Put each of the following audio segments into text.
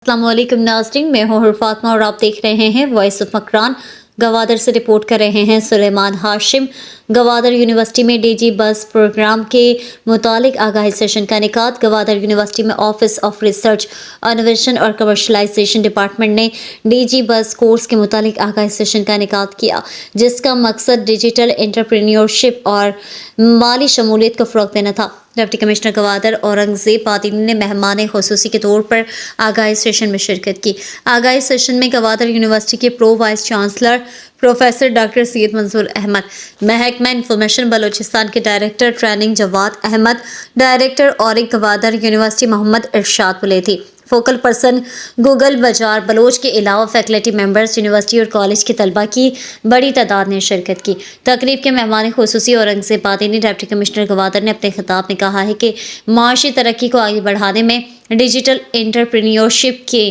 अस्सलाम वालेकुम नाज़रीन, मैं हूँ फातिमा और आप देख रहे हैं वॉइस ऑफ मकरान। गवादर से रिपोर्ट कर रहे हैं सुलेमान हाशिम। गवादर यूनिवर्सिटी में डीजी बस प्रोग्राम के मुतालिक आगाही सेशन का इनेकाद। गवादर यूनिवर्सिटी में ऑफिस ऑफ रिसर्च, इनोवेशन और कमर्शलाइजेशन डिपार्टमेंट ने डीजी बस कोर्स के मुतालिक आगाही सेशन का इनेकाद किया, जिसका मकसद डिजिटल एंटरप्रेन्योरशिप और माली शमूलियत को फ़रोग़ देना था। डिप्टी कमिश्नर गवादर औरंगज़ेब पादीनी ने मेहमान खुसूसी के तौर पर आगाही सेशन में शिरकत की। आगाही सेशन में गवादर यूनिवर्सिटी के pro vice chancellor professor doctor Syed Mansoor Ahmed, महकमा इंफॉर्मेशन बलोचिस्तान के director training Jawad Ahmed, director ORIC Gwadar university Mohammad Irshad Buledi, focal person गूगल बाजार बलोच के अलावा फैकल्टी मेंबर्स, यूनिवर्सिटी और कॉलेज के तलबा की बड़ी तादाद ने शिरकत की। तकरीब के मेहमान खुसूसी औरंगज़ेब पादीनी डिप्टी कमिश्नर गवादर ने अपने खिताब में कहा है कि माशी तरक्की को आगे बढ़ाने में डिजिटल एंटरप्रेन्योरशिप की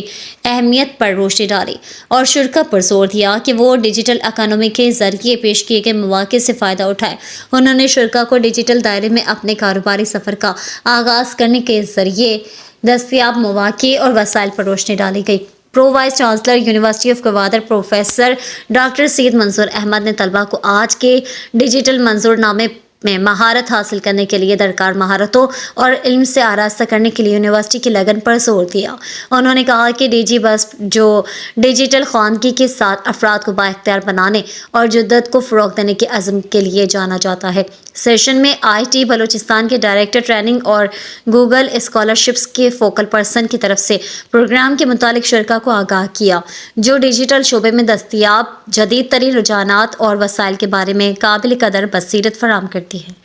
अहमियत पर रोशनी डाली और शुरा पर जोर दिया कि वो डिजिटल इकानमी के ज़रिए पेश किए गए मौक़े से फ़ायदा उठाए। उन्होंने शुरा को डिजिटल दायरे में अपने कारोबारी सफ़र का आगाज़ करने के ज़रिए दस्तियाब मौक़े और वसाइल पर रोशनी डाली गई। Pro vice chancellor university of Gwadar professor doctor Syed Mansoor Ahmad ने तलबा को आज के डिजिटल मंजूरनामे में महारत हासिल करने के लिए दरकार महारतों और इल्म से आरास्ता करने के लिए यूनिवर्सिटी की लगन पर जोर दिया। उन्होंने कहा कि डीजी बस जो डिजिटल ख़वानगी के साथ अफराद को बाइख्तियार बनाने और जद्दत को फ़रोग़ देने के अज़्म के लिए जाना जाता है। सेशन में IT बलोचिस्तान के डायरेक्टर ट्रेनिंग और गूगल स्कॉलरशिप्स के फोकल पर्सन की तरफ से प्रोग्राम के मुतालिक शुरा को आगाह किया, जो डिजिटल शोबे में दस्तियाब जदीद तरीन रुझानात और वसाइल के बारे में काबिल कदर बसीरत फराहम करती है।